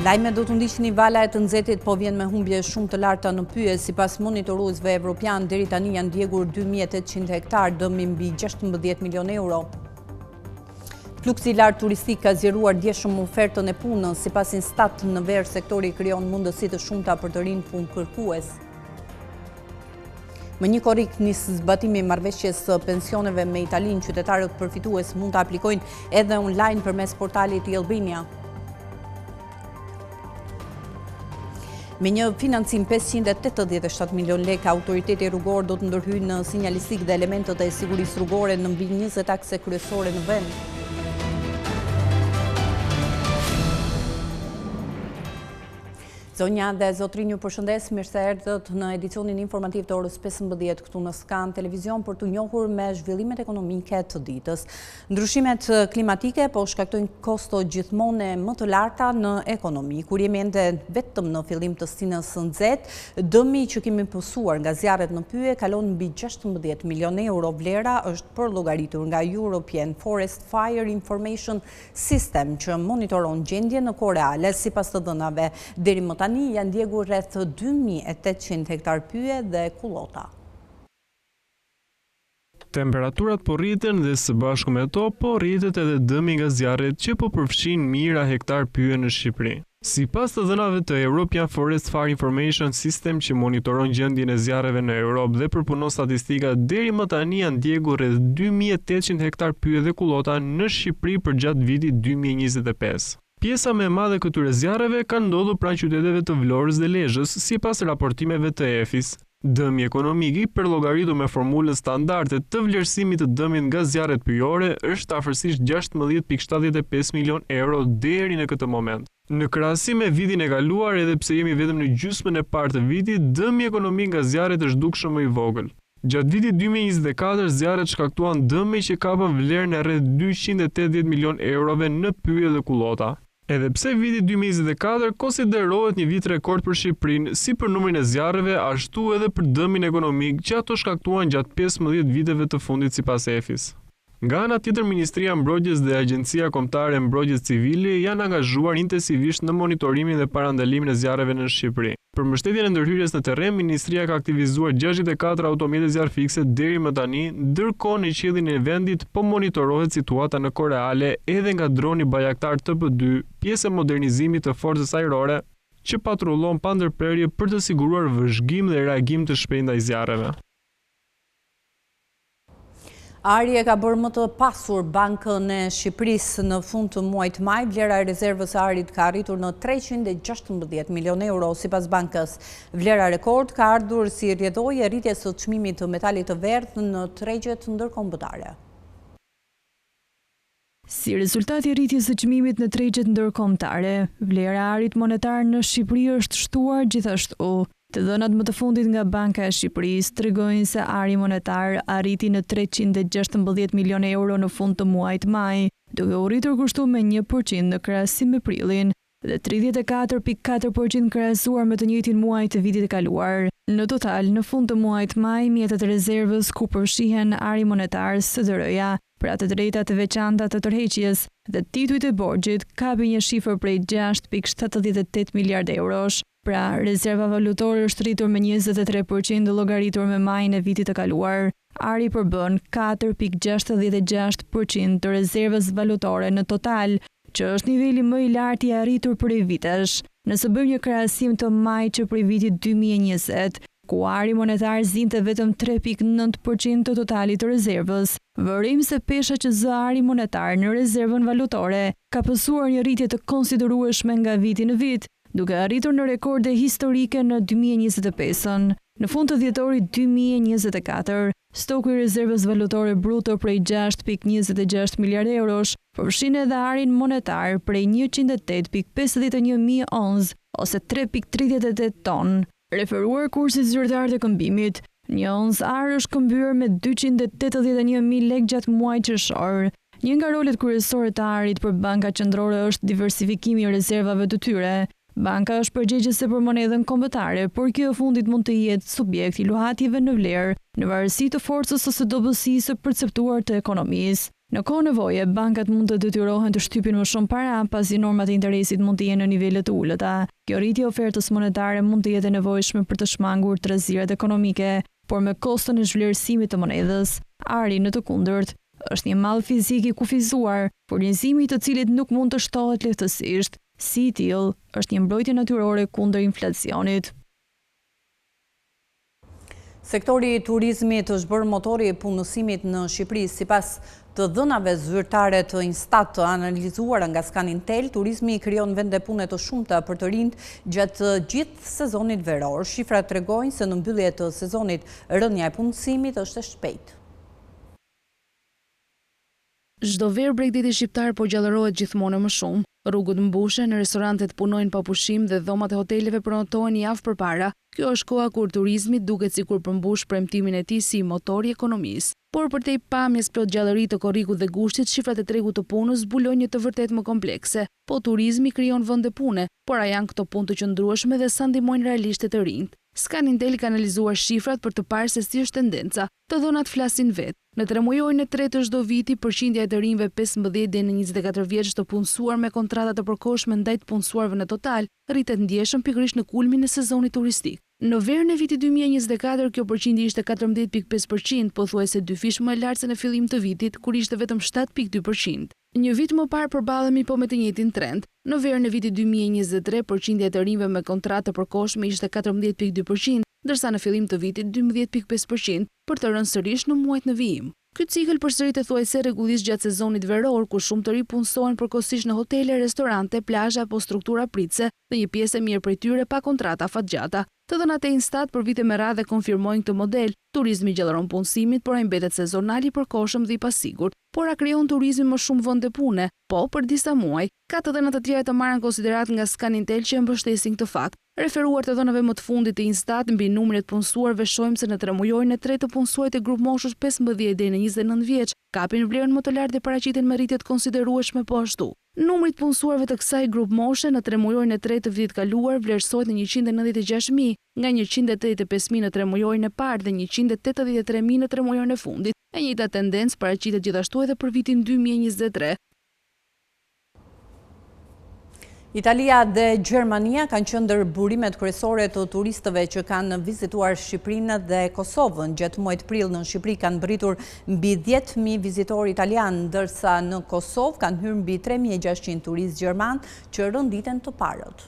Lajme do të ndiqni vala e të nxehtit po vjen me humbje shumë të larta në Pyje. Sipas monitoruesve evropian, deri tani janë djegur 2800 hektar, dëmi mbi 16 milion euro. Fluksi i lartë turistik ka zgjeruar djeshëm ofertën e punës. Sipas Instat, në ver sektori krijon mundësi të shumta për të rinë punkërkues. Më një korrik nis zbatimi i marrëveshjes së pensioneve me Italinë, qytetarët përfitues mund të aplikojnë edhe online përmes portalit i Albania. Me një financim 587 milion lekë, autoriteti rrugor do të ndërhyjë në sinjalistik dhe elementët e sigurisë rrugore në mbi 20 akse kryesore në vend. Zonja dhe zotrinj, ju përshëndes, mirë se erdhët në edicionin informativ të orës 15 këtu në Skan Televizion për të njohur me zhvillimet ekonomike të ditës. Ndryshimet klimatike po shkaktojnë kosto gjithmonë më të larta në ekonomi. Kur jemi ende vetëm në fillim të stinës së nxehtë, dëmi që kemi pësuar nga zjarret në Pyje kalon mbi 16 milion euro. Vlera është përllogaritur nga European Forest Fire Information System që monitoron gjendjen në kohë reale. Sipas të dhënave, deri më tani janë djegur rreth 2800 hektar pyje dhe kullota. Temperaturat po rriten dhe së bashku me to po rritet edhe dëmi nga zjarret që po përfshin mijëra hektar pyje në Shqipëri. Sipas të dhënave të European Forest Fire Information System që monitoron gjendjen e zjarreve në Europë dhe përpunon statistika, deri më tani janë djegur rreth 2800 hektar pyje dhe kullota në Shqipëri përgjatë vitit 2025. Pjesa më e madhe këtyre zjarreve ka ndodhur pranë qyteteve të Vlorës dhe Lezhës, sipas raportimeve të EFIS. Dëmi ekonomik i përllogaritur me formulën standarde të vlerësimit të dëmit nga zjarret pyjore është afërsisht 16.75 milion euro deri në këtë moment. Në krahasim me vitin e kaluar, edhe pse jemi vetëm në gjysmën e parë të vitit, dëmi ekonomik nga zjarret është dukshëm më i vogël. Gjatë vitit 2024, zjarret shkaktuan dëme që kapën vlerën e rreth 280 milion eurove në pyje dhe kullota. Edhe pse viti 2024 konsiderohet një vit rekord për Shqipërinë, si për numrin e zjarreve, ashtu edhe për dëmin ekonomik që ato shkaktuan gjatë 15 viteve të fundit sipas EFIS. Nga ana tjetër, Ministria e Mbrojtjes dhe Agjencia Kombëtare e Mbrojtjes Civile janë angazhuar intensivisht në monitorimin dhe parandalimin e zjarreve në Shqipëri. Për mbështetjen e ndërhyrjes në terren, Ministria ka aktivizuar 64 automjete zjarr fikse deri më tani, ndërkohë në qiellin e vendit po monitorohet situata në kohë reale edhe nga droni Bayraktar TB2, pjesë e modernizimit të forcës ajrore, që patrullon pa ndërprerje për të siguruar vëzhgim dhe reagim të shpejtë ndaj zjarreve. Ari e ka bërë më të pasur Bankën e Shqipërisë në fund të muajit maj. Vlera e rezervës së Arit ka arritur në 316 milion euro. Sipas bankës, vlera rekord ka ardhur si rrjedhojë e rritjes së çmimit të metalit të verdhë në tregjet ndërkombëtare. Si rezultati i rritjes së çmimit në tregjet ndërkombëtare, vlera e Arit monetar në Shqipëri është shtuar gjithashtu. Të dhënat më të fundit nga Banka e Shqipërisë tregojnë se ari monetar arriti në 316 milion euro në fund të muajit maj, duke u rritur kështu me 1% në krahasim me prilin dhe 34.4% krahasuar me të njëjtin muaj të vitit e kaluar. Në total, në fund të muajit maj, mjetet e rezervës ku përfshihen ari monetar SDR-ja, pra të drejtat të veçanta të tërheqjes dhe titujt e borxhit, kapi një shifër prej 6.78 miliard eurosh. Pra, rezerva valutore është rritur me 23% llogaritur me majin e vitit të kaluar. Ari përbën 4.66% të rezervës valutore në total, që është niveli më i lartë i arritur prej vitesh. Nëse bëjmë një krahasim të majit që prej vitit 2020, ku ari monetar zinte vetëm 3.9% të totalit të rezervës, vërim se pesha që zë ari monetar në rezervën valutore ka pësuar një rritje të konsiderueshme nga viti në vit, duke arritur në rekorde historike në 2025-ën. Në fund të dhjetorit 2024, stoku i rezervës valutore bruto prej 6.26 miliard eurosh përfshin edhe arin monetar prej 108.51.000 onz ose 3.38 ton. Referuar kursit zyrtar të këmbimit, një onz ar është këmbyer me 281.000 lekë gjatë muajit qershor. Një nga rolet kryesore të arit për banka qendrore është diversifikimi i rezervave të tyre. Banka është përgjegjëse për monedhën kombëtare, por kjo e fundit mund të jetë subjekt i luhatjeve në vlerë, në varësi të forcës ose dobësisë së perceptuar të ekonomisë. Në kohë nevoje, bankat mund të detyrohen të shtypin më shumë para pasi normat e interesit mund të jenë në nivele të ulëta. Kjo rritje ofertës monetare mund të jetë e nevojshme për të shmangur trezirat ekonomike, por me kostën e zhvlerësimit të monedhës. Ari, në të kundërt, është një mall fizik i kufizuar, furnizimi i të cilit nuk mund të shtohet lehtësisht. Si i tillë, është një mbrojtje natyrore kundër inflacionit. Sektori i turizmit është bërë motori i punësimit në Shqipëri. Sipas të dhënave zyrtare të Instat të analizuara nga Scanintel, turizmi krijon vende pune të shumta për të rinjt gjatë gjithë sezonit veror. Shifrat tregojnë se në mbyllje të sezonit rënja e punësimit është e shpejtë. Çdo verë Bregdeti shqiptar po gjallërohet gjithmonë më shumë. Rrugët mbushen, restorantet punojnë pa pushim dhe dhomat e hoteleve pronotohen javë përpara. Kjo është koha kur turizmi duket sikur përmbush premtimin e tij si motor i ekonomisë. Por përtej pamjes plot gjallëri të korrikut dhe gushtit, shifrat e tregut të punës zbulojnë një të vërtet më komplekse. Po turizmi krijon vende pune, por a janë këto punë të qëndrueshme dhe sa ndihmojnë realisht të rinjt? Scanintel ka analizuar shifrat për të parë se si është tendenca. Të dhënat flasin vetë. Në 3 muajin e tretë të çdo viti, përqindja e të rinjve 15 deri në 24 vjeç të punësuar me kontrata të përkohshme ndaj të punësuarve në total rritet ndjeshëm pikërisht në kulmin e sezonit turistik. Në verën e vitit 2024, kjo përqindje ishte 14.5%, pothuajse 2 fish më e lartë se në fillim të vitit, kur ishte vetëm 7.2%. Një vit më parë përballemi po me të njëjtin trend. Në verën e vitit 2023, përqindja e të rinjve me kontratë të përkohshme ishte 14.2%, ndërsa në fillim të vitit 12.5%, për të rënë sërish në muajt në vijim. Ky cikël përsëritet thuajse rregullisht gjatë sezonit veror, ku shumë të ri punësohen përkohësisht në hotele, restorante, plazhe apo struktura pritëse, dhe një pjesë e mirë prej tyre pa kontrata fatgjata. Të dhënat e Instat për vite me radhë konfirmojnë këtë model. Turizmi gjallëron punësimit, por ai mbetet sezonal i përkohshëm dhe i pasigurt. Por a krijon turizmi më shumë vende pune? Po, për disa muaj. Ka të dhëna të tjera të marrën konsiderat nga Scanintel që e mbështesin këtë fakt. Referuar të dhënave më të fundit të Instat mbi numrin e punësuarve, shohim se në 3 muajin e tretë të punësuarit e grup moshës 15 deri në 29 vjeç kapin vlerën më të lartë dhe paraqiten me rritje të konsiderueshme po ashtu. Numri i punësuarve të kësaj grup moshe në 3 muajin e tretë të vitit kaluar vlerësohet në 196.000, nga 185.000 në 3 muajin e parë dhe 183.000 në 3 muajin e fundit. E njëjta tendencë paraqitet gjithashtu edhe për vitin 2023. Italia dhe Gjermania kanë qenë ndër burimet kryesore të turistëve që kanë vizituar Shqipërinë dhe Kosovën. Gjatë muajit prill në Shqipëri kanë mbritur mbi 10.000 vizitorë italianë, ndërsa në Kosovë kanë hyrë mbi 3.600 turistë gjerman që rënditen të parët.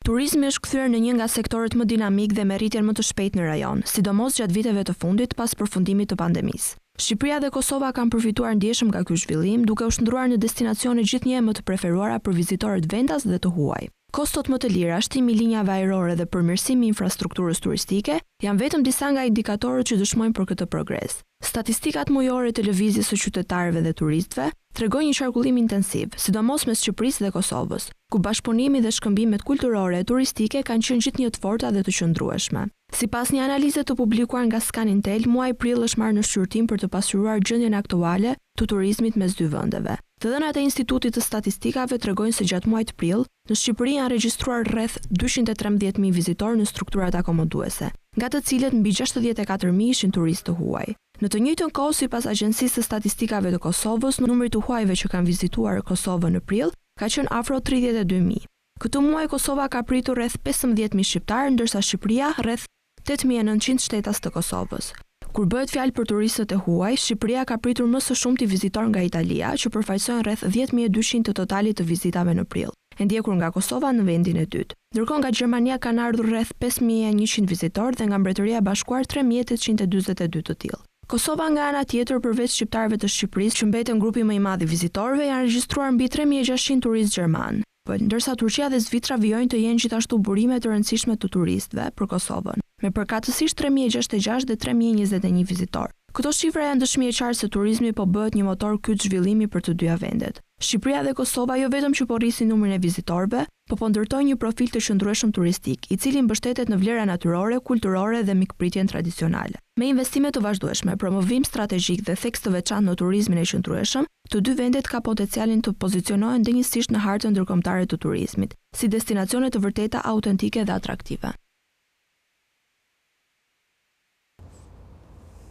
Turizmi është kthyer në një nga sektorët më dinamik dhe me rritjen më të shpejtë në rajon, sidomos gjatë viteve të fundit pas përfundimit të pandemisë. Shqipëria dhe Kosova kanë përfituar ndjeshëm nga ky zhvillim, duke u shndruar në destinacione gjithnjë më të preferuara për vizitorët vendas dhe të huaj. Kostot më të lira, shtimi i linjave ajrore dhe përmirësimi i infrastrukturës turistike janë vetëm disa nga indikatorët që dëshmojnë për këtë progres. Statistikat mujore të lëvizjes së qytetarëve dhe turistëve tregojnë një qarkullim intensiv, sidomos mes Shqipërisë dhe Kosovës, ku bashkëpunimi dhe shkëmbimet kulturore e turistike kanë qenë gjithnjë të forta dhe të qëndrueshme. Sipas një analize të publikuar nga Scanintel, muaji prill është marrë në shqyrtim për të pasuruar gjendjen aktuale të turizmit mes dy vendeve. Të dhënat e Institutit të Statistikave tregojnë se gjatë muajit prill, në Shqipëri janë regjistruar rreth 213.000 vizitorë në strukturat akomoduese, nga të cilët mbi 64.000 ishin turistë të huaj. Në të njëjtën kohë, sipas Agjencisë së Statistikave të Kosovës, numri të huajve që kanë vizituar Kosovën në prill ka qenë afro 32.000. Këtë muaj Kosova ka pritur rreth 15.000 shqiptarë, ndërsa Shqipëria rreth 8.900 shtetas të Kosovës. Kur bëhet fjalë për turistët e huaj, Shqipëria ka pritur më së shumti vizitorë nga Italia, që përfaqësojnë rreth 10.200 të totalit të vizitave në prill, e ndjekur nga Kosova në vendin e dytë. Ndërkohë nga Gjermania kanë ardhur rreth 5.100 vizitorë dhe nga Mbretëria e Bashkuar 3.842 të tillë. Kosova nga ana tjetër, përveç shqiptarëve të Shqipërisë që mbeten grupi më i madh i vizitorëve, janë regjistruar mbi 3.600 turistë gjerman, ndërsa Turqia dhe Zvicra vijojnë të jenë gjithashtu burime të rëndësishme të turistëve për Kosovën, me përkatësisht 3.066 dhe 3.021 vizitorë. Këto shifra janë dëshmi e qartë se turizmi po bëhet një motor kyç zhvillimi për të dyja vendet. Shqipëria dhe Kosova jo vetëm që po rrisin numrin e vizitorëve, po ndërtojnë një profil të qëndrueshëm turistik, i cili mbështetet në vlera natyrore, kulturore dhe mikpritjen tradicionale. Me investime të vazhdueshme, promovim strategjik dhe theks të veçantë në turizmin e qëndrueshëm, të dy vendet ka potencialin të pozicionohen njësisht në hartën ndërkombëtare të turizmit, si destinacione të vërteta autentike dhe atraktive.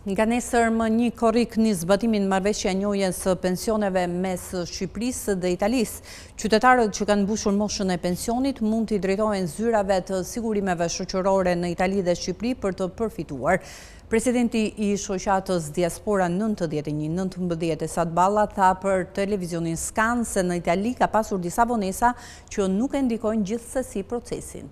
Nga nesër më një korrik një zbatimin marrëveshja njojës pensioneve mes Shqipërisë dhe Italisë. Qytetarët që kanë mbushur moshën e pensionit mund t'i drejtohen zyrave të sigurimeve shoqërore në Itali dhe Shqipëri për të përfituar. Presidenti i shoqatës Diaspora 91-19 Esad Balla tha për televizionin Skan se në Itali ka pasur disa vonesa që nuk e ndikojnë gjithsesi procesin.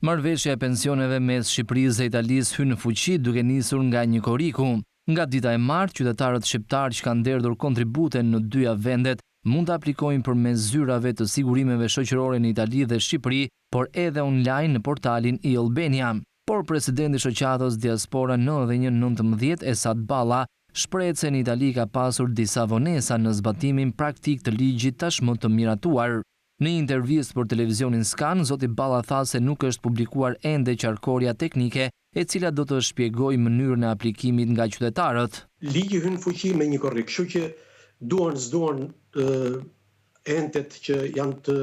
Marrëveshja e pensioneve mes Shqipërisë dhe Italisë hyn në fuqi duke nisur nga një korriku. Nga dita e martë, qytetarët shqiptar që kanë derdhur kontribute në dyja vendet mund të aplikojnë përmes zyrave të sigurimeve shoqërore në Itali dhe Shqipëri, por edhe online në portalin e-Albania. Por presidenti i shoqatës Diaspora 91-19 Esad Balla shprehet se në Itali ka pasur disa vonesa në zbatimin praktik të ligjit tashmë të miratuar. Në një intervistë për televizionin Skan, zoti Balla tha se nuk është publikuar ende qarkoria teknike e cila do të shpjegojë mënyrën e aplikimit nga qytetarët. Ligji hyn fuqi me një korrik, kështu që duan entet që janë të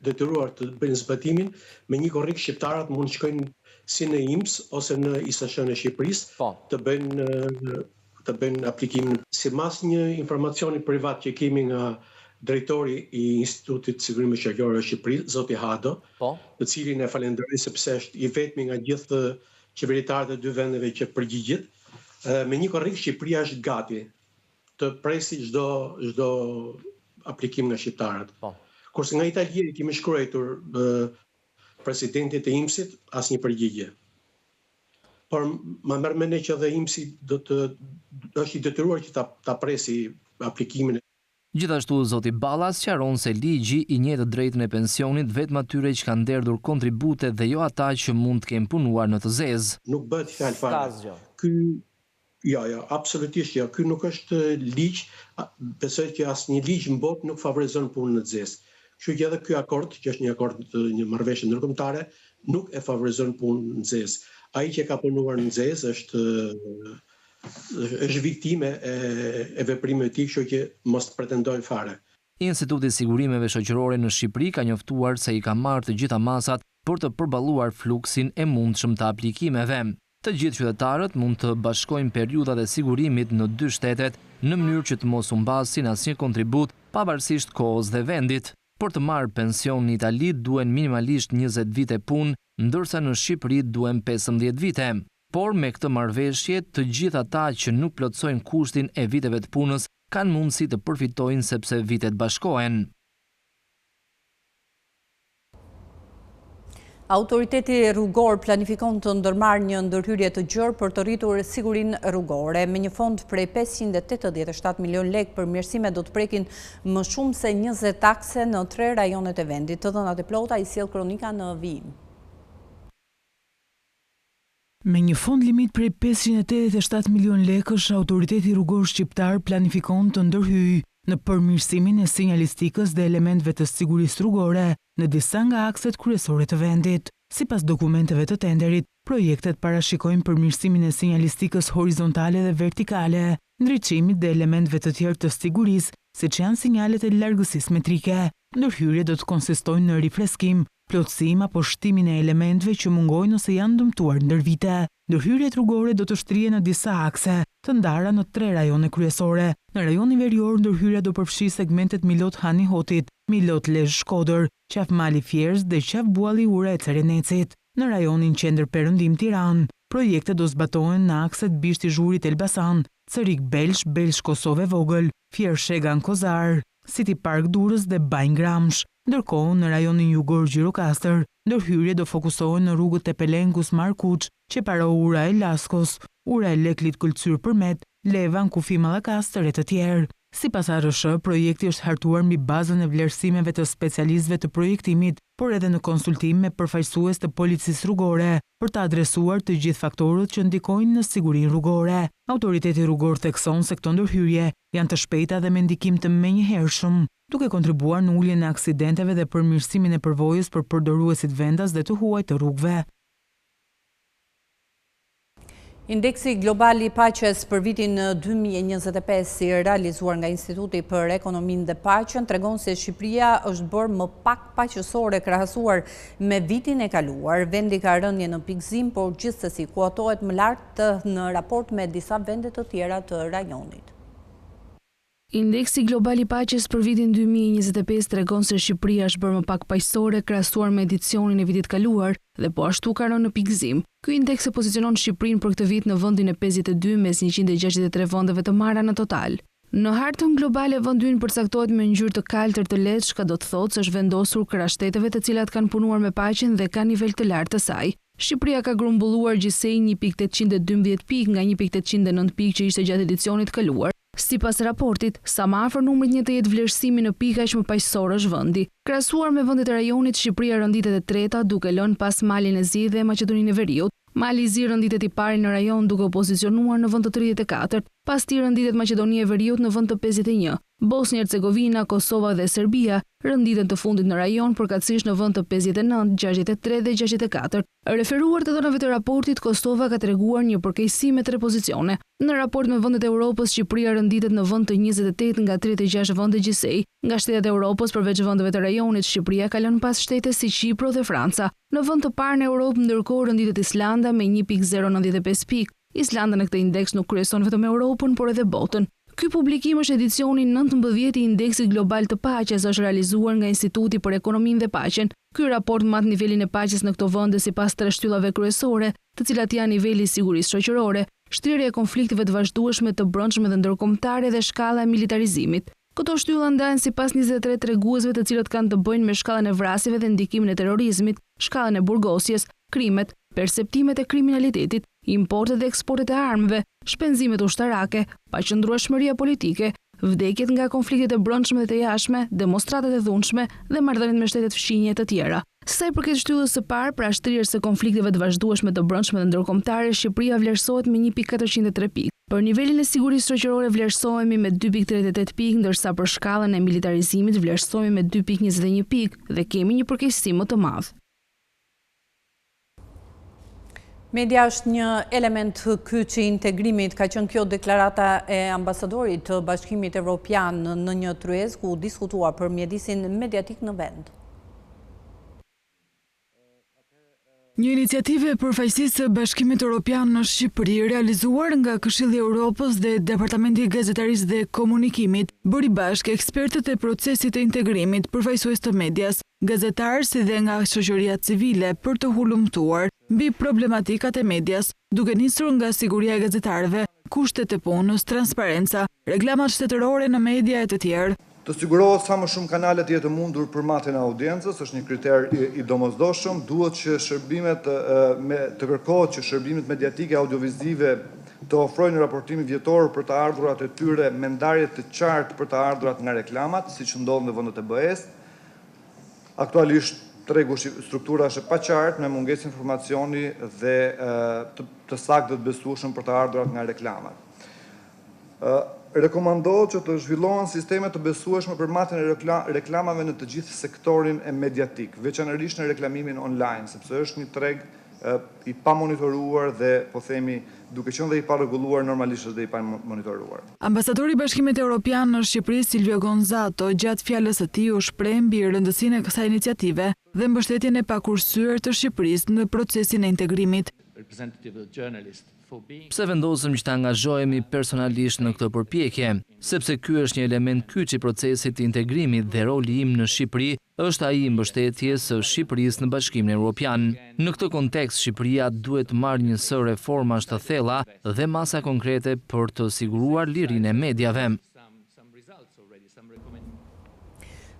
detyruar të bëjnë zbatimin, me një korrik shqiptarët mund të shkojnë si në IMS ose në ISSH-n e Shqipërisë të bëjnë aplikimin. Sipas një informacioni privat që kemi nga drejtori i Institutit Sigurimeve Shoqërore të Shqipërisë, zoti Hado, të cilin e falenderoj sepse është i vetmi nga gjithë qeveritarët e dy vendeve që përgjigjet, me një korrik Shqipëria është gati të presi çdo aplikim nga shqiptarët. Kurse nga Italia kemi shkruar presidentit të IMS-it asnjë përgjigje. Por më merr mendje që edhe IMS-i është i detyruar që ta presi aplikimin. Gjithashtu, zoti Balla sqaron se ligji i njeh të drejtën e pensionit vetëm atyre që kanë derdhur kontribute dhe jo ata që mund të kenë punuar në të zezë. Nuk bëhet fjalë fare. Absolutisht jo. Ky nuk është ligj, besoj që asnjë ligj në botë nuk favorizon punën në të zezë. Kështu që edhe ky akord, që është një akord një marrëveshje ndërkombëtare, nuk e favorizon punën në zezë. Ai që ka punuar në zezë është viktime e veprimeve të tij, kështu që mos pretendojnë fare. Instituti i Sigurimeve Shoqërore në Shqipëri ka njoftuar se i ka marrë të gjitha masat për të përballuar fluksin e mundshëm të aplikimeve. Të gjithë qytetarët mund të bashkojnë periudhat e sigurimit në dy shtetet në mënyrë që të mos humbasin asnjë kontribut pavarësisht kohës dhe vendit. Për të marrë pension në Itali duhen minimalisht 20 vite punë, ndërsa në Shqipëri duhen 15 vite. Por me këtë marrëveshje, të gjithë ata që nuk plotësojnë kushtin e viteve të punës kanë mundësi të përfitojnë sepse vitet bashkohen. Autoriteti rrugor planifikon të ndërmarrë një ndërhyrje të gjerë për të rritur sigurinë rrugore. Me një fond prej 587 milion lekë përmirësime do të prekin më shumë se 20 takse në 3 rajonet e vendit. Të dhënat e plota i sjell kronika në vijim. Me një fond limit prej 587 milion lekësh, autoriteti rrugor shqiptar planifikon të ndërhyjë në përmirësimin e sinjalistikës dhe elementeve të sigurisë rrugore në disa nga akset kryesore të vendit. Sipas dokumenteve të tenderit, projektet parashikojnë përmirësimin e sinjalistikës horizontale dhe vertikale, ndriçimit dhe elementeve të tjerë të sigurisë, siç janë sinjalet e largësisë metrike. Ndërhyrjet do të konsistojnë në rifreskim, plotësim apo shtimin e elementeve që mungojnë ose janë dëmtuar ndër vite. Ndërhyrjet rrugore do të shtrihen në disa akse, të ndara në 3 rajone kryesore. Në rajonin verior, ndërhyrja do përfshijë segmentet Milot Hani Hotit, Milot Lezhë Shkodër, Qaf Mali Fjerës dhe Qaf Bualli Ura e Cerenecit. Në rajonin Qendër Perëndim Tiranë, projektet do zbatohen në akset Bishti Zhurit Elbasan, Cërik Belsh, Belsh Kosovë Vogël, Fjerë Shegan Kozar, City Park Durrës dhe Banj Gramsh. Ndërkohë, në rajonin jugor Gjirokastër, ndërhyrje do fokusohen në rrugët Tepelenkus Markuç, Qeparo Ura e Laskos, Ura e Leklit Këlcyr Përmet, Levan Kufi Mallakastër e të tjerë. Sipas ARSH, projekti është hartuar mbi bazën e vlerësimeve të specialistëve të projektimit, por edhe në konsultim me përfaqësues të policisë rrugore, për të adresuar të gjithë faktorët që ndikojnë në sigurinë rrugore. Autoriteti rrugor thekson se këto ndërhyrje janë të shpejta dhe me ndikim të menjëhershëm, duke kontribuar në uljen e aksidenteve dhe përmirësimin e përvojës për përdoruesit vendas dhe të huaj të rrugëve. Indeksi global I paqes për vitin 2025 si realizuar nga Instituti për Ekonominë dhe Paqen tregon se Shqipëria është bërë më pak paqësore krahasuar me vitin e kaluar. Vendi ka rënje në pikëzim, por gjithsesi kuotohet më lart në raport me disa vende të tjera të rajonit. Indeksi global I paqes për vitin 2025 tregon se Shqipëria është bërë më pak paqësore krahasuar me edicionin e vitit kaluar dhe po ashtu ka rënë në pikëzim. Ky indeks e pozicionon Shqipërinë për këtë vit në vendin e 52 mes 163 vendeve të marra në total. Në hartën globale vendi ynë përcaktohet me ngjyrë të kaltër të lehtë, çka do të thotë se është vendosur krah shteteve të cilat kanë punuar me paqen dhe kanë nivel të lartë të saj. Shqipëria ka grumbulluar gjithsej 1.812 pikë nga 1.809 pikë që ishte gjatë edicionit kaluar. Sipas raportit, sa më afër numrit një të jetë vlerësimi në pikë aq më paqësor është vendi. Krahasuar me vendet e rajonit, Shqipëria rënditet e treta duke lënë pas Malin e Zi dhe Maqedoninë e Veriut. Mali I Zi rënditet I pari në rajon duke u pozicionuar në vend të 34, pas tij rënditet Maqedonia e Veriut në vend të 51. Bosnia Hercegovina, Kosova dhe Serbia rënditen të fundit në rajon përkatësisht në vend të 59, 63 dhe 64. Referuar të dhënave të raportit, Kosova ka treguar një përkeqësi me 3 pozicione. Në raport me vendet e Europës, Shqipëria rënditet në vend të 28 nga 36 vende gjithsej. Nga shtetet e Europës, përveç vendeve të rajonit, Shqipëria ka lënë pas shtete si Çipro dhe Franca. Në vend të parë në Europë, ndërkohë rënditet Islanda me 1.095 pikë. Islanda në këtë indeks nuk kryeson vetëm Europën, por edhe botën. Ky publikim është edicioni 19 I indeksit global të paqes, është realizuar nga Instituti për Ekonominë dhe Paqen. Ky raport mat nivelin e paqes në këto vende sipas 3 shtyllave kryesore, të cilat janë niveli I sigurisë shoqërore, shtrirja e konflikteve të vazhdueshme të brendshme dhe ndërkombëtare dhe shkalla e militarizimit. Këto shtylla ndahen sipas 23 treguesve të cilët kanë të bëjnë me shkallën e vrasjeve dhe ndikimin e terrorizmit, shkallën e burgosjes, krimet, perceptimet e kriminalitetit, importet dhe eksportet e armëve, shpenzimet ushtarake, paqëndrueshmëria politike, vdekjet nga konfliktet e brendshme dhe të jashtme, demonstratat e dhunshme dhe marrëdhëniet me shtetet fqinje të tjera. Sa I përket shtyllës së parë, pra shtrirjes së konflikteve të vazhdueshme të brendshme dhe ndërkombëtare, Shqipëria vlerësohet me 1.403 pikë. Për nivelin e sigurisë shoqërore vlerësohemi me 2.38 pikë, ndërsa për shkallën e militarizimit vlerësohemi me 2.21 pikë dhe kemi një përkeqësi më të madh. Media është një element kyç I integrimit, ka qenë kjo deklarata e ambasadorit të Bashkimit Evropian në një tryezë ku diskutua për mjedisin mediatik në vend. Një iniciativë e përfaqësisë së Bashkimit Evropian në Shqipëri, realizuar nga Këshilli I Europës dhe Departamenti I Gazetarisë dhe Komunikimit, bëri bashkë ekspertët e procesit të integrimit, përfaqësues të medias, gazetarë si dhe nga shoqëria civile për të hulumtuar mbi problematikat e medias, duke nisur nga siguria e gazetarëve, kushtet e punës, transparenca, reklamat shtetërore në media e të tjerë. Të sigurohet sa më shumë kanale të jetë mundur për matjen e audiencës, është një kriter I domosdoshëm, duhet që të kërkohet që shërbimet mediatike audiovizive të ofrojnë raportimi vjetor për të ardhurat e tyre me ndarje të qartë për të ardhurat nga reklamat, siç ndodh në vendet e BE-s. Aktualisht tregu struktura është e paqartë me mungesë informacioni dhe të saktë të besueshëm për të ardhurat nga reklamat. Rekomandohet që të zhvillohen sisteme të besueshme për matjen e reklamave në të gjithë sektorin e mediatik, veçanërisht në reklamimin online, sepse është një treg I pamonitoruar dhe, po themi, duke qenë dhe I parregulluar, normalisht është dhe I pamonitoruar. Ambasadori I Bashkimit Evropian në Shqipëri, Silvio Gonzato, gjatë fjalës së tij u shpreh mbi rëndësinë e kësaj iniciative dhe mbështetjen e pakurrësyer të Shqipërisë në procesin e integrimit. Pse vendosëm që të angazhohemi personalisht në këtë përpjekje? Sepse ky është një element kyç I procesit të integrimit dhe roli im në Shqipëri është ai I mbështetjes së Shqipërisë në Bashkimin Evropian. Në këtë kontekst, Shqipëria duhet të marrë një sër reformash të thella dhe masa konkrete për të siguruar lirinë e mediave.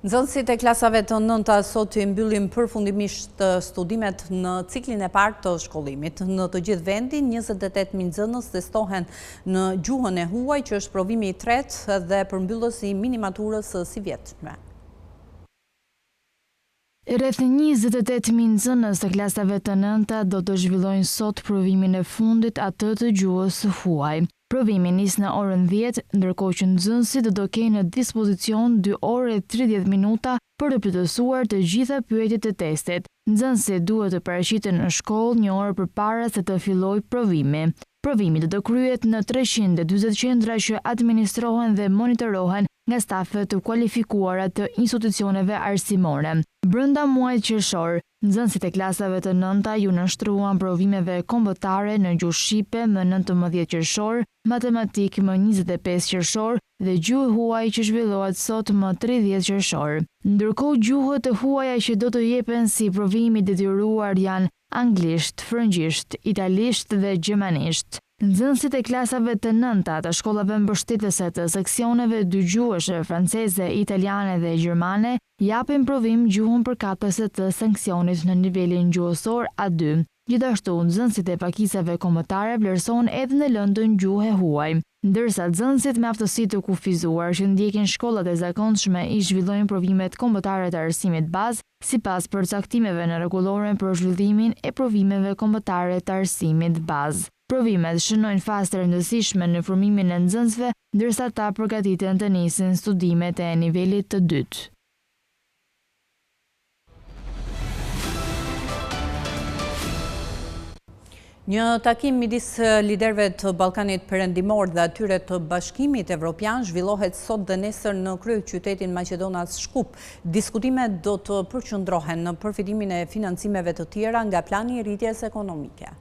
Nxënësit e klasave të 9-ta sot I mbyllin përfundimisht studimet në ciklin e parë të shkollimit. Në të gjithë vendin, 28.000 nxënës testohen në gjuhën e huaj, që është provimi I tretë dhe përmbyllës I minimaturës së vjetshme. Rreth 28.000 nxënës të klasave të 9-ta do të zhvillojnë sot provimin e fundit atë të gjuhës së huaj. Provimi nis në orën 10, ndërkohë që nxënësit do kenë në dispozicion 2 orë e 30 minuta për të plotësuar të gjitha pyetjet e testit. Nxënësit duhet të paraqiten në shkollë 1 orë përpara se të fillojë provimi. Provimi do të kryhet në 340 qendra që administrohen dhe monitorohen nga stafet të kualifikuara të institucioneve arsimore. Brenda muajit qershor, nxënësit e klasave të 9-ta ju nënshtruan provimeve kombëtare në gjuhë shqipe më 19 qershor, matematik më 25 qershor dhe gjuhë huaj që zhvillohet sot më 30 qershor. Ndërkohë gjuhët e huaja që do të jepen si provimi detyruar janë anglisht, frëngjisht, italisht dhe gjermanisht. Nxënësit e klasave të 9-ta të shkollave mbështetëse të seksioneve dygjueshe franceze, italiane dhe gjermane japin provim gjuhën përkatëse të seksionit në nivelin gjuhësor A2. Gjithashtu, nxënësit e pakicave kombëtare vlerësohen edhe në lëndën gjuhë huaj, ndërsa nxënësit me aftësi të kufizuar që ndjekin shkollat e zakonshme i zhvillojnë provimet kombëtare të arsimit bazë sipas përcaktimeve në rregulloren për zhvillimin e provimeve kombëtare të arsimit bazë. Provimet shënojnë fazë të rëndësishme në formimin e nxënësve, ndërsa ata përgatiten të nisin studimet e nivelit të dytë. Një takim midis liderëve të Ballkanit Perëndimor dhe atyre të Bashkimit Evropian zhvillohet sot dhe nesër në kryeqytetin Maqedonas Shkup. Diskutimet do të përqendrohen në përfitimin e financimeve të tjera nga plani i rritjes ekonomike.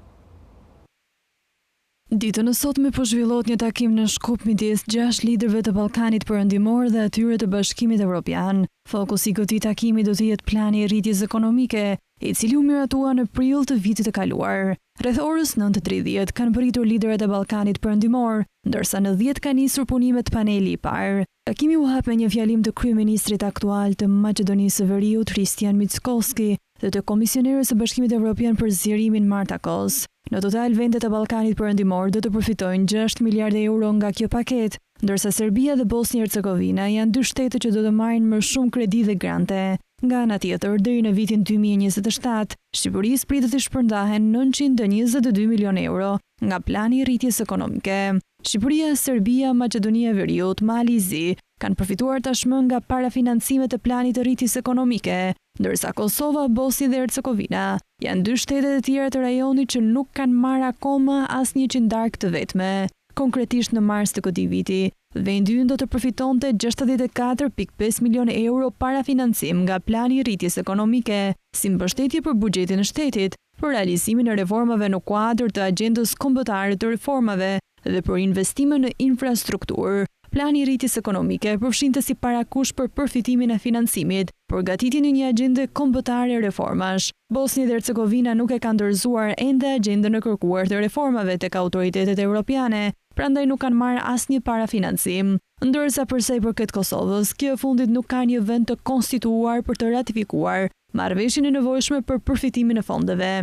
Ditën e sotme po zhvillohet një takim në Shkup midis 6 liderëve të Ballkanit Perëndimor dhe atyre të Bashkimit Evropian. Fokusi i këtij takimi do të jetë plani i rritjes ekonomike, i cili u miratua në prill të vitit të kaluar. Rreth orës 9:30 kanë bëritur liderët e Ballkanit Perëndimor, ndërsa në 10 ka nisur punimet paneli i parë. Takimi u hap me një fjalim të kryeministrit aktual të Maqedonisë së Veriut, Hristijan Mickoski, dhe të komisionerës së Bashkimit Evropian për zgjerimin Marta Kos. Në total, vendet e Ballkanit Perëndimor do të përfitojnë 6 miliardë euro nga kjo paketë, ndërsa Serbia dhe Bosnia-Hercegovina janë dy shtete që do të marrin më shumë kredi dhe grante. Nga ana tjetër, deri në vitin 2027, Shqipërisë pritet të shpërndahen 922 milion euro nga plani i rritjes ekonomike. Shqipëria, Serbia, Maqedonia e Veriut, Mali i Zi kanë përfituar tashmë nga parafinancimet e planit të rritjes ekonomike, ndërsa Kosova, Bosnia dhe Hercegovina janë dy shtetet e tjera të rajonit që nuk kanë marrë akoma asnjë qindark të vetme. Konkretisht në mars të këtij viti, vendi ynë do të përfitonte 64.5 milion euro parafinancim nga plani i rritjes ekonomike, si mbështetje për buxhetin e shtetit, për realizimin e reformave në kuadër të agjendës kombëtare të reformave dhe për investime në infrastrukturë. Plani i rritjes ekonomike përfshinte si parakush për përfitimin e financimit, përgatitjen e një agjende kombëtare reformash. Bosnia dhe Hercegovina nuk e ka ndërzuar ende agjendën e kërkuar të reformave tek autoritetet evropiane, prandaj nuk kanë marrë asnjë parafinancim. Ndërsa për sa i përket Kosovës, kjo e fundit nuk ka një vend të konstituar për të ratifikuar marrëveshjen e nevojshme për përfitimin e fondeve.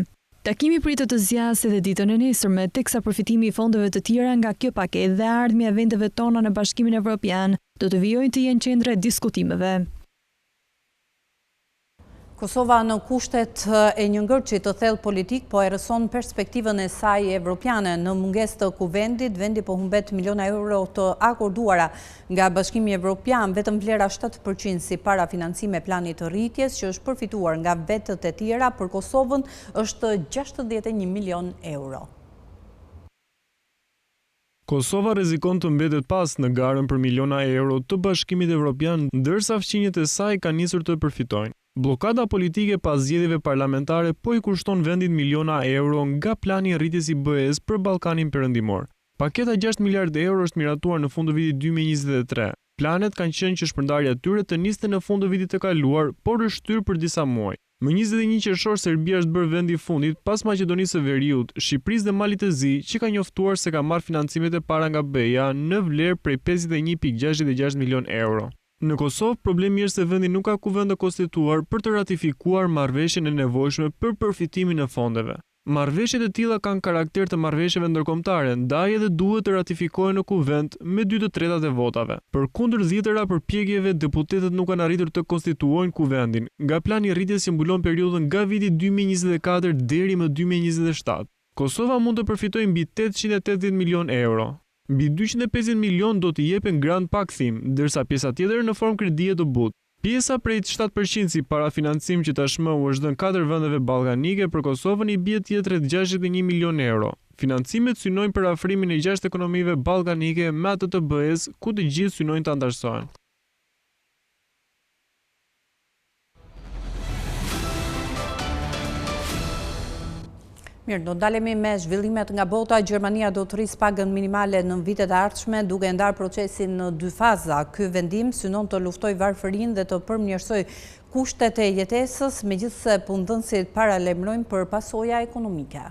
Takimi pritet të zgjasë edhe ditën e nesërme, teksa përfitimi i fondeve të tjera nga kjo paketë dhe ardhmja e vendeve tona në Bashkimin Evropian do të vijojnë të jenë qendra e diskutimeve. Kosova në kushtet e një ngërçit të thellë politik po erëson perspektivën e saj evropiane. Në mungesë të kuvendit, vendi po humbet miliona euro të akorduara nga Bashkimi Evropian, vetëm vlera 7% si parafinancim e planit të rritjes që është përfituar nga vetët e tjera për Kosovën është 61 milion euro. Kosova rrezikon të mbetet pas në garën për miliona euro të Bashkimit Evropian, ndërsa fqinjet e saj kanë nisur të përfitojnë. Blokada politike pas zgjedhjeve parlamentare po i kushton vendit miliona euro nga plani i rritjes i BE-s për Ballkanin Perëndimor. Paketa 6 miliardë euro është miratuar në fund të vitit 2023. Planet kanë qenë që shpërndarja e tyre të niste në fund të vitit të kaluar, por është shtyr për disa muaj. Më 21 qershor Serbia është bërë vendi i fundit pas Maqedonisë së Veriut, Shqipërisë dhe Malit të Zi, që ka njoftuar se ka marrë financimet e para nga BE-ja në vlerë prej 51.66 milion euro. Në Kosovë, problemi është se vendi nuk ka kuvend të konstituar për të ratifikuar marrëveshjen e nevojshme për përfitimin e fondeve. Marrëveshjet e tilla kanë karakter të marrëveshjeve ndërkombëtare, ndaj edhe duhet të ratifikohen në kuvend me 2/3 e votave. Përkundër zgjedhjeve përpjekjeve, deputetët nuk kanë arritur të konstituojnë kuvendin, nga plani i rritjes që mbulon periudhën nga viti 2024 deri më 2027. Kosova mund të përfitojë mbi 880 milion euro. Mbi 250 milion do t'i jepen grant pa kthim, ndërsa pjesa tjetër në formë kredie të butë. Pjesa prej 7% si parafinancim që tashmë u është dhënë 4 vendeve ballkanike për Kosovën i bie tjetër 61 milion euro. Financimet synojnë për afrimin e 6 ekonomive ballkanike me atë të BE-s, ku të gjithë synojnë të antarësohen. Mirë, do ndalemi me zhvillimet nga bota. Gjermania do të rrisë pagën minimale në vitet e ardhshme, duke ndarë procesin në 2 faza. Ky vendim synon të luftojë varfërinë dhe të përmirësojë kushtet e jetesës, megjithëse punëdhënësit paralajmërojnë për pasoja ekonomike.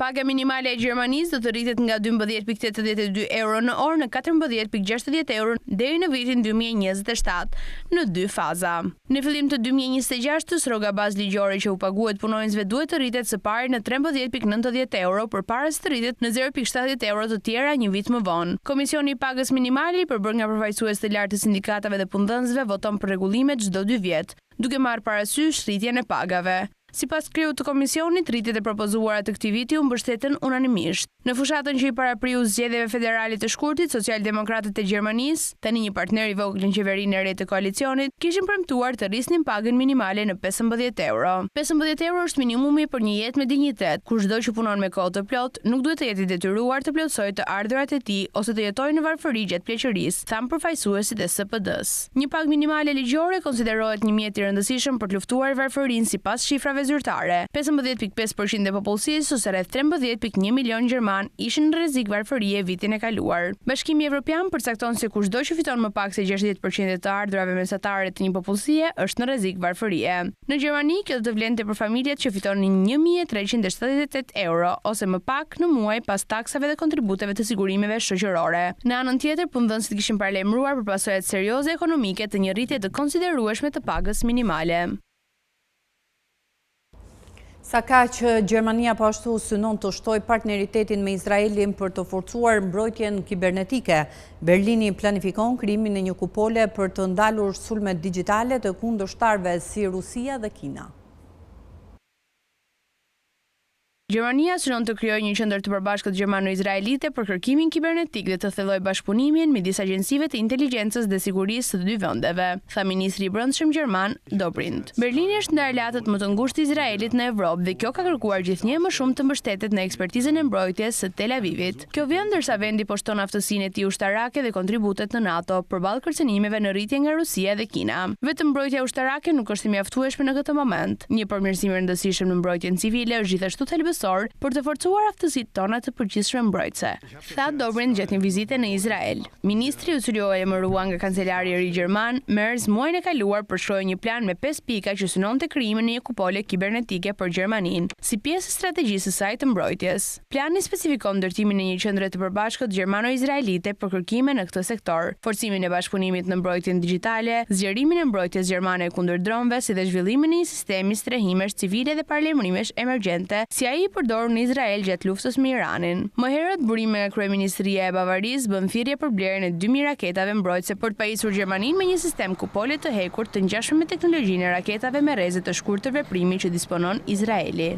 Paga minimale e Gjermanisë do të rritet nga 12.82 euro në orë në 14.60 euro deri në vitin 2027 në 2 faza. Në fillim të 2026-s, rroga bazë ligjore që u paguhet punonjësve duhet të rritet së pari në 13.90 euro përpara se të rritet në 0.70 euro të tjera një vit më vonë. Komisioni i pagës minimale, i përbërë nga përfaqësues të lartë të sindikatave dhe punëdhënësve, voton për rregullimet çdo 2 vjet, duke marrë parasysh rritjen e pagave. Sipas kreut të komisionit, rritjet e propozuara të këtij viti u mbështeten unanimisht. Në fushatën që i parapriu zgjedhjeve federale të shkurtit, socialdemokratët e Gjermanisë, tani një partner i vogël në qeverinë e re të koalicionit, kishin premtuar të rrisnin pagën minimale në 15 euro. 15 euro është minimumi për një jetë me dinjitet, kur çdo që punon me kohë të plot nuk duhet të jetë i detyruar të plotësojë të ardhurat e tij ose të jetojë në varfëri gjatë pleqërisë, thanë përfaqësuesit e SPD-s. Një pagë minimale ligjore konsiderohet një mjet i rëndësishëm për të luftuar varfërinë sipas shifrave zyrtare. 15.5% e popullsisë ose rreth 13.1 milion gjerman ishin në rrezik varfërie vitin e kaluar. Bashkimi Evropian përcakton se kushdo që fiton më pak se 60% të ardhurave mesatare të një popullsie është në rrezik varfërie. Në Gjermani kjo do të vlente për familjet që fitonin 1.378 euro ose më pak në muaj pas taksave dhe kontributeve të sigurimeve shoqërore. Në anën tjetër, punëdhënësit kishin paralajmëruar për pasojat serioze ekonomike të një rritje të konsiderueshme të pagës minimale. Sa ka që Gjermania po ashtu synon të shtojë partneritetin me Izraelin për të forcuar mbrojtjen kibernetike. Berlini planifikon krijimin e një kupole për të ndalur sulmet digjitale të kundërshtarëve si Rusia dhe Kina. Gjermania synon të krijojë një qendër të përbashkët gjermano-izraelite për kërkimin kibernetik dhe të thellojë bashkëpunimin midis agjencive të inteligjencës dhe sigurisë të dy vendeve, tha ministri i brendshëm gjerman Dobrindt. Berlini është ndar latët më të ngushtë të Izraelit në Evropë dhe kjo ka kërkuar gjithnjë më shumë të mbështetet në ekspertizën e mbrojtjes së Tel Avivit. Kjo vjen ndërsa vendi poshton aftësinë e tij ushtarake dhe kontributet në NATO përballë kërcënimeve në rritje nga Rusia dhe Kina. Vetëm mbrojtja ushtarake nuk është e mjaftueshme në këtë moment. Një përmirësim i rëndësishëm në mbrojtjen civile është gjithashtu thelbësor për të forcuar aftësitë tona të përgjithshme mbrojtëse, tha Dobrindt gjatë një vizite në Izrael. Ministri u cili u emëruar nga kancelari i ri gjerman, Merz, muajin e kaluar përshkroi një plan me 5 pika që synonte krijimin e një kupole kibernetike për Gjermaninë, si pjesë e strategjisë së saj të mbrojtjes. Plani specifikon ndërtimin e një qendre të përbashkët gjermano-izraelite për kërkime në këtë sektor, forcimin e bashkëpunimit në mbrojtjen digjitale, zgjerimin e mbrojtjes gjermane kundër dronëve, si dhe zhvillimin e një sistemi strehimesh civile dhe paralajmërimesh emergjente, si ai përdorur në Izrael gjatë luftës me Iranin. Më herët, burime nga kryeministria e Bavarisë bën thirrje për blerjen e 2000 raketave mbrojtëse për të pajisur Gjermaninë me një sistem kupole të hekur të ngjashëm me teknologjinë e raketave me rreze të shkurtër veprimi që disponon Izraeli.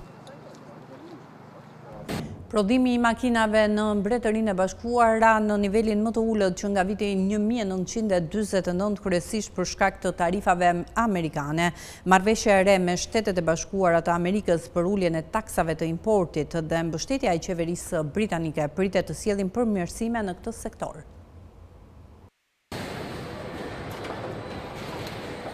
Prodhimi i makinave në Mbretërinë e Bashkuara në nivelin më të ulët që nga viti 1949 kryesisht për shkak të tarifave amerikane. Marrëveshja e re me Shtetet e Bashkuara të Amerikës për uljen e taksave të importit dhe mbështetja e qeverisë britanike pritet të sjellin përmirësime në këtë sektor.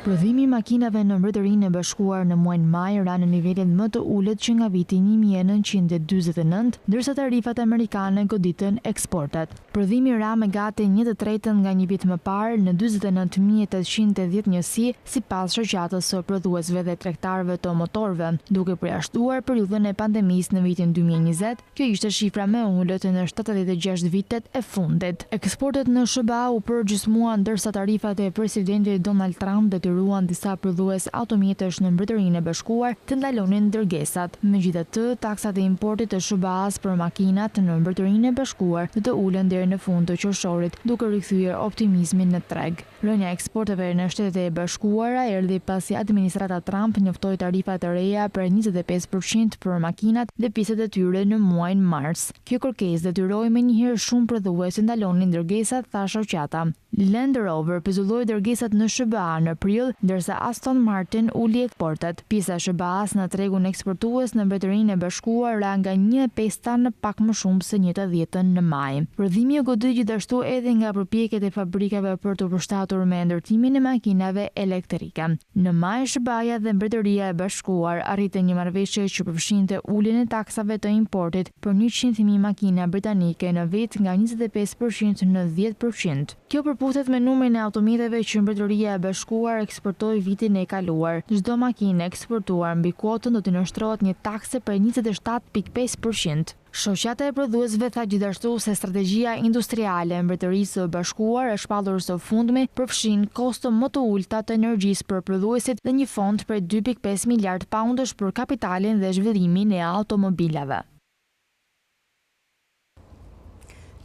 Prodhimi i makinave në Mbretërinë e Bashkuar në muajin maj ra në nivelin më të ulët që nga viti 1949, ndërsa tarifat amerikane goditën eksportet. Prodhimi ra me gati 1/3 nga një vit më parë në 49.810 njësi, sipas shoqatës së prodhuesve dhe tregtarëve të motorëve, duke përjashtuar periudhën e pandemisë në vitin 2020. Kjo ishte shifra më e ulët në 76 vitet e fundit. Eksportet në SBA u përgjysmuan ndërsa tarifat e presidentit Donald Trump detyruan disa prodhues automjetësh në Mbretërinë e Bashkuar të ndalonin dërgesat. Megjithatë, taksat e importit të SBA-s për makinat në Mbretërinë e Bashkuar do të ulen deri në fund të qershorit, duke rikthyer optimizmin në treg. Rënja e eksporteve në Shtetet e Bashkuara erdhi pasi administrata Trump njoftoi tarifa të reja për 25% për makinat dhe pjesët e tyre në muajin mars. Kjo kërkesë detyroi menjëherë shumë prodhues të ndalonin dërgesat, tha shoqata. Land Rover pezulloi dërgesat në SBA në periudhën prill, ndërsa Aston Martin uli eksportet. Pjesa e SBA-s në tregun eksportues në Mbretërinë e Bashkuar ra nga 1,5 tanë pak më shumë se 1,10 në maj. Prodhimi u godit gjithashtu edhe nga përpjekjet e fabrikave për të përshtatur me ndërtimin e makinave elektrike. Në maj, SBA-ja dhe Mbretëria e Bashkuar arritën një marrëveshje që përfshinte uljen e taksave të importit për 100.000 makina britanike në vit nga 25% në 10%. Kjo përputhet me numrin e automjeteve që Mbretëria e Bashkuar eksportoi vitin e kaluar. Çdo makinë eksportuar mbi kuotën do të nënshtrohet një takse për 27.5%. Shoqata e prodhuesve tha gjithashtu se strategjia industriale e Mbretërisë së Bashkuar e shpallur së fundmi përfshin kosto më të ulta të energjisë për prodhuesit dhe një fond për 2.5 miliard poundësh për kapitalin dhe zhvillimin e automobilave.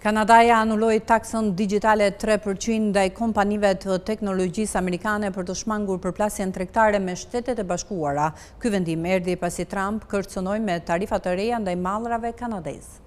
Kanadaja anulloi taksën digjitale 3% ndaj kompanive të teknologjisë amerikane për të shmangur përplasjen tregtare me Shtetet e Bashkuara. Ky vendim erdhi pasi Trump kërcënoi me tarifa të reja ndaj mallrave kanadeze.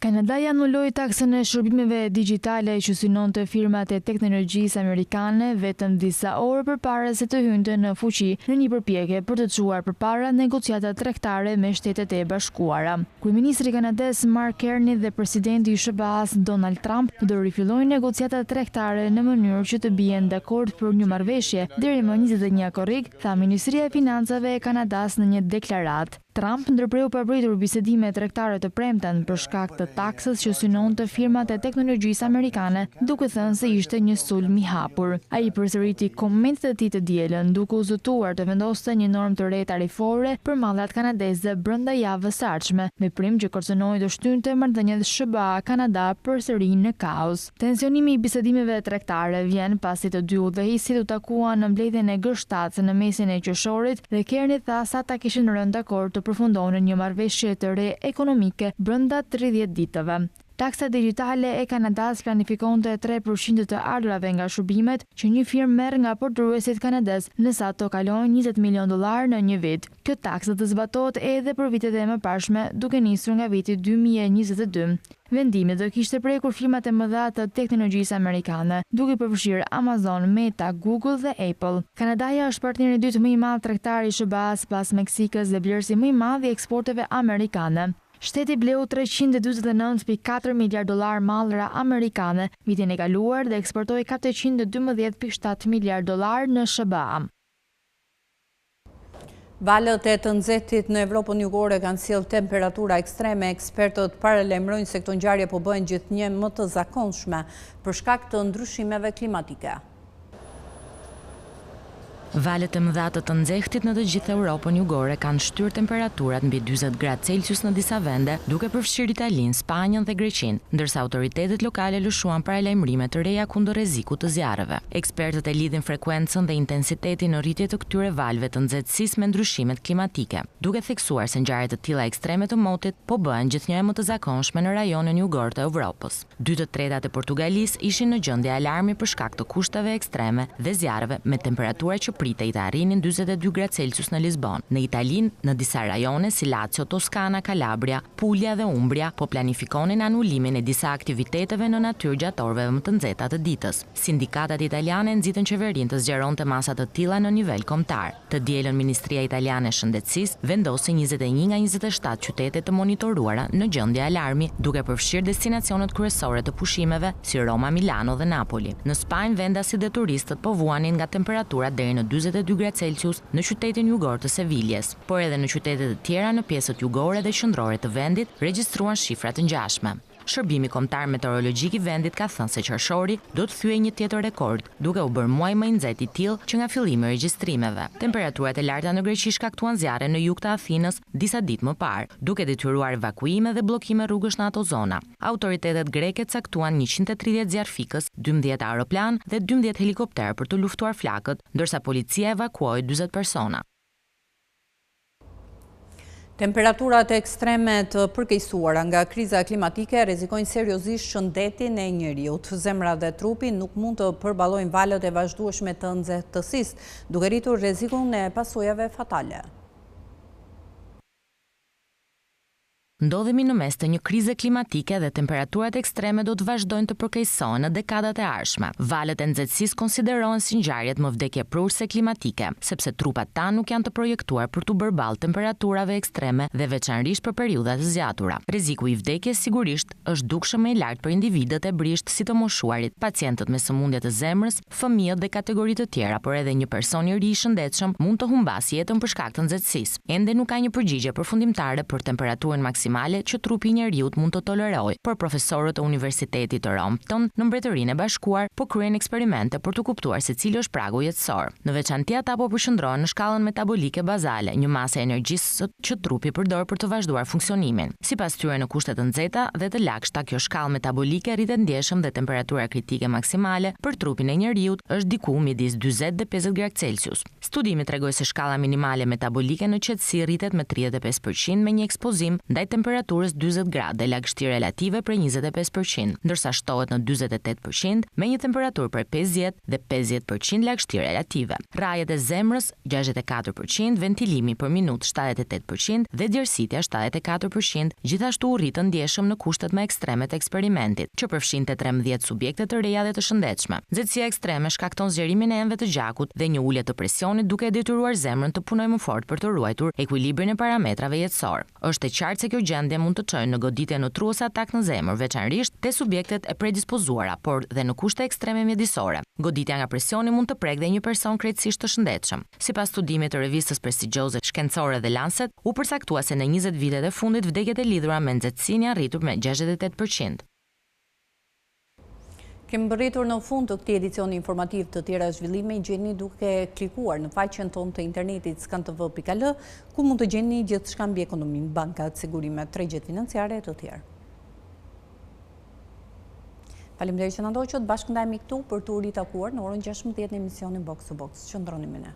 Kanadaja anulloi taksën e shërbimeve digjitale që synonte firmat e teknologjisë amerikane vetëm disa orë përpara se të hynte në fuqi në një përpjekje për të çuar përpara negociata tregtare me Shtetet e Bashkuara. Kryeministri kanadez Mark Carney dhe presidenti i SBA-s Donald Trump do rifillojnë negociatat tregtare në mënyrë që të bien dakord për një marrëveshje deri më 21 korrik, tha Ministria e Financave e Kanadas në një deklaratë. Trump ndërpreu papritur bisedime tregtare të premten për shkak të taksës që synonte firmat e teknologjisë amerikane, duke thënë se ishte një sulm i hapur. Ai përsëriti komentet e tij të dielën, duke u zëtuar të vendoste një normë të re tarifore për mallat kanadeze brenda javës së ardhshme, veprim që kërcënoi të shtynte marrëdhëniet SBA-Kanada përsëri në kaos. Tensionimi i bisedimeve tregtare vjen pasi të dy udhëheqësit u takuan në mbledhjen e G7 në mesin e qershorit dhe Carney tha se ata kishin rënë dakord të përfundonin një marrëveshje të re ekonomike brenda 30 ditëve. Taksa digjitale e Kanadas planifikonte 3% të ardhurave nga shërbimet që një firmë merr nga përdorësit kanadez nëse ato kalojnë $20 milion në një vit. Kjo taksë do të zbatohet edhe për vitet e mëparshme, duke nisur nga viti 2022. Vendimi do kishte prekur firmat e mëdha të teknologjisë amerikane, duke përfshirë Amazon, Meta, Google dhe Apple. Kanadaja është partneri i dytë më i madh tregtar i SBA-s pas Meksikës dhe blerësi më i madh i eksporteve amerikane. Shteti bleu $349.4 miliard mallra amerikane vitin e kaluar dhe eksportoi $412.7 miliard në SBA. Valët e të nxehtit në Evropën jugore kanë sjellë temperatura ekstreme. Ekspertët paralajmërojnë se këto ngjarje po bëhen gjithnjë më të zakonshme për shkak të ndryshimeve klimatike. Valet e mëdha të nxehtit në të gjithë Europën jugore kanë shtyrë temperaturat mbi 40 gradë Celsius në disa vende, duke përfshirë Italinë, Spanjën dhe Greqinë, ndërsa autoritetet lokale lëshuan paralajmërime të reja kundër rrezikut të zjarreve. Ekspertët e lidhin frekuencën dhe intensitetin në rritje të këtyre valëve të nxehtësisë me ndryshimet klimatike, duke theksuar se ngjarje të tilla ekstreme të motit po bëhen gjithnjë më të zakonshme në rajonin jugor të Evropës. 2/3 e Portugalisë ishin në gjendje alarmi për shkak të kushtave ekstreme dhe zjarreve me temperatura që pritej të arrinin 42 gradë Celsius në Lisbon. Në Italinë, në disa rajone si Lazio, Toskana, Kalabria, Puglia dhe Umbria po planifikonin anullimin e disa aktiviteteve në natyrë gjatë orëve më të nxehta të ditës. Sindikatat italiane nxitën qeverinë të zgjeronte masa të tilla në nivel kombëtar. Të dielën Ministria Italiane e Shëndetësisë vendosi 21 nga 27 qytete të monitoruara në gjendje alarmi, duke përfshirë destinacionet kryesore të pushimeve si Roma, Milano dhe Napoli. Në Spanjë, vendasit dhe turistët po vuanin nga temperaturat deri në 42 gradë Celsius në qytetin jugor të Seviljes, por edhe në qytetet të tjera në pjesët jugore dhe qendrore të vendit regjistruan shifra të ngjashme. Shërbimi kombëtar meteorologjik i vendit ka thënë se qershori do të thyejë një tjetër rekord, duke u bërë muaj më i nxehtë i tillë që nga fillimi i regjistrimeve. Temperaturat e larta në Greqi shkaktuan zjarre në jug të Athinës disa ditë më parë, duke detyruar evakuime dhe bllokime rrugësh në ato zona. Autoritetet greke caktuan 130 zjarrfikës, 12 aeroplan dhe 12 helikopter për të luftuar flakët, ndërsa policia evakuoi 40 persona. Temperaturat ekstreme të përkeqësuara nga kriza klimatike rrezikojnë seriozisht shëndetin e njeriut. Zemra dhe trupi nuk mund të përballojnë valët e vazhdueshme të nxehtësisë, duke rritur rrezikun e pasojave fatale. Ndodhemi në mes të një krize klimatike dhe temperaturat ekstreme do të vazhdojnë të përkeqësohen në dekadat e ardhshme. Valet e nxehtësisë konsiderohen si ngjarjet më vdekjeprurëse klimatike, sepse trupat tanë nuk janë të projektuar për të bërë ballë temperaturave ekstreme dhe veçanërisht për periudha të zgjatura. Rreziku i vdekjes sigurisht është dukshëm më i lartë për individët e brisht si të moshuarit, pacientët me sëmundje të zemrës, fëmijët dhe kategori të tjera, por edhe një person i ri i shëndetshëm mund të humbasë jetën për shkak të nxehtësisë. Ende nuk ka një përgjigje përfundimtare për temperaturën maksimale që trupi i njeriut mund të tolerojë, por profesorët e Universitetit të Rompton në Mbretërinë e Bashkuar po kryejnë eksperimente për të kuptuar se cili është pragu jetësor. Në veçanti ata po përshëndrohen në shkallën metabolike bazale, një masë e energjisë që trupi përdor për të vazhduar funksionimin. Sipas tyre në kushte të nxehta dhe të lagshta, kjo shkallë metabolike rritet ndjeshëm dhe temperatura kritike maksimale për trupin e njeriut është diku midis 40 dhe 50 gradë Celsius. Studimi tregoi se shkalla minimale metabolike në qetësi rritet me 35% me një ekspozim ndaj temperaturës 40 gradë dhe lagështi relative për 25%, ndërsa shtohet në 48% me një temperaturë për 50 dhe 50% lagështi relative. Rrajet e zemrës 64%, ventilimi për minutë 78% dhe djersitja 74%, gjithashtu u rritën ndjeshëm në kushtet më ekstreme të eksperimentit, që përfshinte 13 subjekte të reja dhe të shëndetshme. Nxehtësia ekstreme shkakton zgjerimin e enëve të gjakut dhe një ulje të presionit duke detyruar zemrën të punojë më fort për të ruajtur ekuilibrin e parametrave jetësor. Është e qartë se kjo gjendje mund të çojë në goditje notruese atak në zemër, veçanërisht te subjektet e predispozuara, por dhe në kushte ekstreme mjedisore. Goditja nga presioni mund të prekë dhe një person krejtësisht të shëndetshëm. Sipas studimit të revistës prestigjioze shkencore The Lancet, u përcaktua se në 20 vitet e fundit vdekjet e lidhura me nxehtësinë janë rritur me 68%. Kemi bërritur në fund të këtij edicioni informativ. Të tjera zhvillime i gjeni duke klikuar në faqen tonë të internetit skantv.al, ku mund të gjeni gjithçka mbi ekonominë, bankat, sigurimet, tregjet financiare e të tjerë. Faleminderit që na ndoqët, bashkë ndajemi këtu për të ritakuar në orën 16 në emisionin Box to Box. Qëndroni me ne.